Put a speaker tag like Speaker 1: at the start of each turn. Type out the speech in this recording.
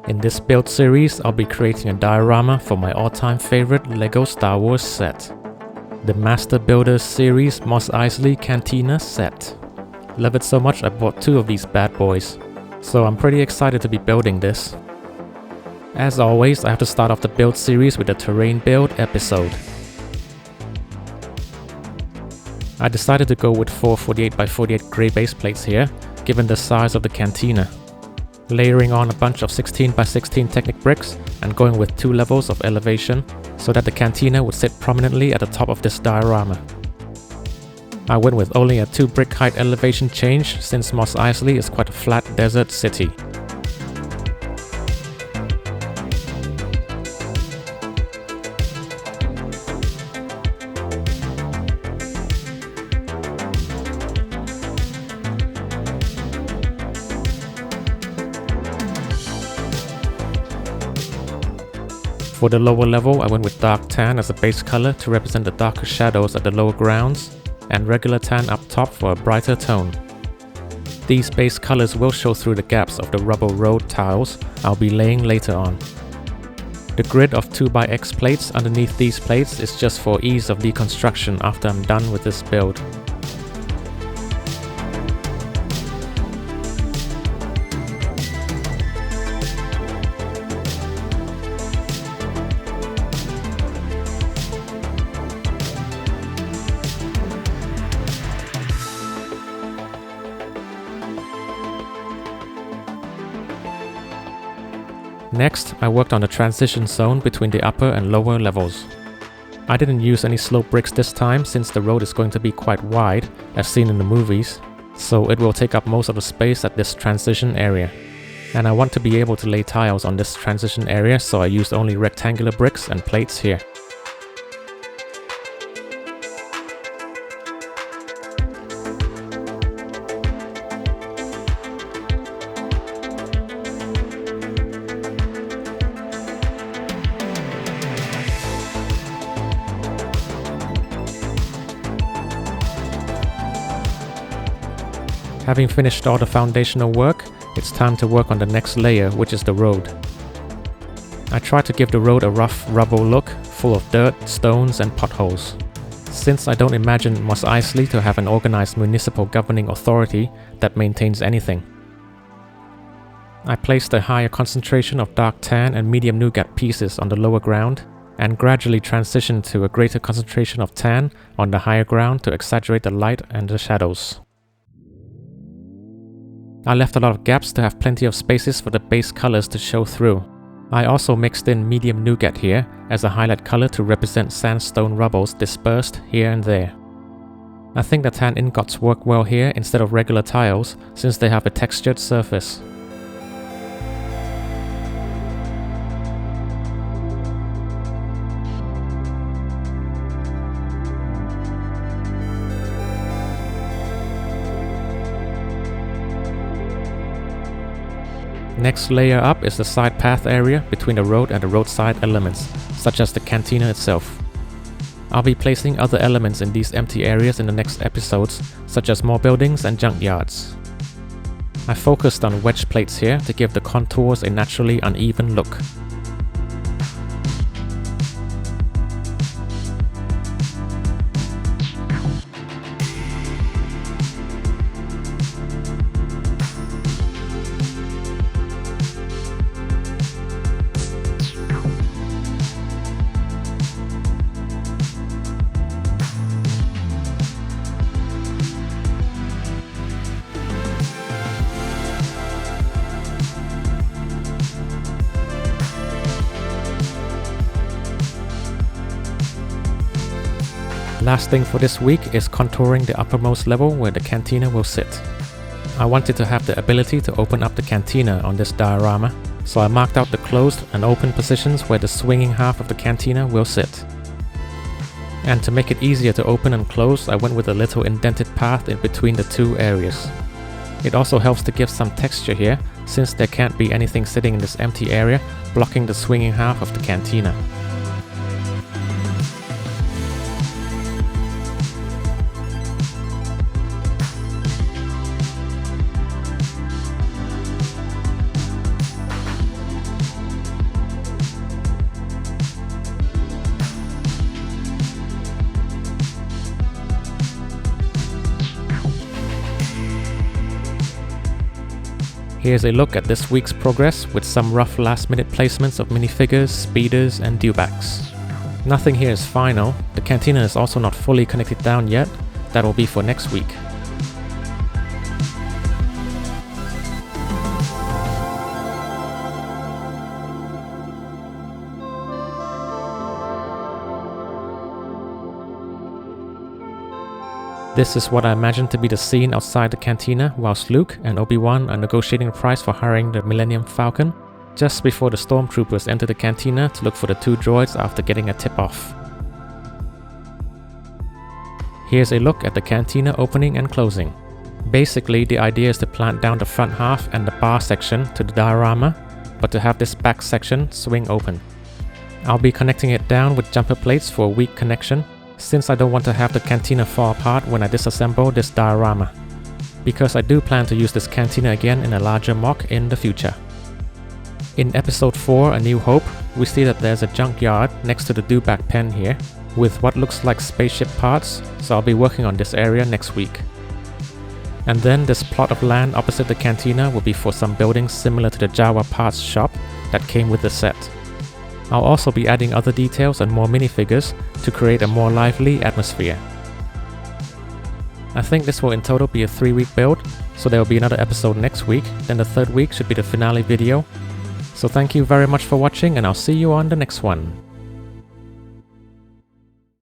Speaker 1: In this build series, I'll be creating a diorama for my all-time favorite LEGO Star Wars set, the Master Builders series Mos Eisley Cantina set. Love it so much I bought 2 of these bad boys, so I'm pretty excited to be building this. As always, I have to start off the build series with a terrain build episode. I decided to go with 4 48x48 grey base plates here, given the size of the cantina. Layering on a bunch of 16x16 Technic bricks and going with 2 levels of elevation so that the cantina would sit prominently at the top of this diorama. I went with only a 2 brick height elevation change since Mos Eisley is quite a flat desert city. For the lower level, I went with dark tan as a base color to represent the darker shadows at the lower grounds, and regular tan up top for a brighter tone. These base colors will show through the gaps of the rubble road tiles I'll be laying later on. The grid of 2x plates underneath these plates is just for ease of deconstruction after I'm done with this build. Next, I worked on the transition zone between the upper and lower levels. I didn't use any slope bricks this time since the road is going to be quite wide, as seen in the movies, so it will take up most of the space at this transition area. And I want to be able to lay tiles on this transition area, so I used only rectangular bricks and plates here. Having finished all the foundational work, it's time to work on the next layer, which is the road. I tried to give the road a rough rubble look, full of dirt, stones and potholes. Since I don't imagine Mos Eisley to have an organized municipal governing authority that maintains anything. I placed a higher concentration of dark tan and medium nougat pieces on the lower ground, and gradually transitioned to a greater concentration of tan on the higher ground to exaggerate the light and the shadows. I left a lot of gaps to have plenty of spaces for the base colors to show through. I also mixed in medium nougat here as a highlight color to represent sandstone rubbles dispersed here and there. I think the tan ingots work well here instead of regular tiles since they have a textured surface. Next layer up is the side path area between the road and the roadside elements, such as the cantina itself. I'll be placing other elements in these empty areas in the next episodes, such as more buildings and junkyards. I focused on wedge plates here to give the contours a naturally uneven look. Last thing for this week is contouring the uppermost level where the cantina will sit. I wanted to have the ability to open up the cantina on this diorama, so I marked out the closed and open positions where the swinging half of the cantina will sit. And to make it easier to open and close, I went with a little indented path in between the 2 areas. It also helps to give some texture here, since there can't be anything sitting in this empty area blocking the swinging half of the cantina. Here's a look at this week's progress with some rough last minute placements of minifigures, speeders and dewbacks. Nothing here is final, the cantina is also not fully connected down yet, that will be for next week. This is what I imagine to be the scene outside the cantina whilst Luke and Obi-Wan are negotiating a price for hiring the Millennium Falcon, just before the stormtroopers enter the cantina to look for the two droids after getting a tip-off. Here's a look at the cantina opening and closing. Basically, the idea is to plant down the front half and the bar section to the diorama, but to have this back section swing open. I'll be connecting it down with jumper plates for a weak connection, since I don't want to have the cantina fall apart when I disassemble this diorama, because I do plan to use this cantina again in a larger mock in the future. In episode 4 A New Hope, we see that there's a junkyard next to the dewback pen here, with what looks like spaceship parts, so I'll be working on this area next week. And then this plot of land opposite the cantina will be for some buildings similar to the Jawa parts shop that came with the set. I'll also be adding other details and more minifigures to create a more lively atmosphere. I think this will in total be a 3-week build, so there will be another episode next week, then the 3rd week should be the finale video. So thank you very much for watching and I'll see you on the next one.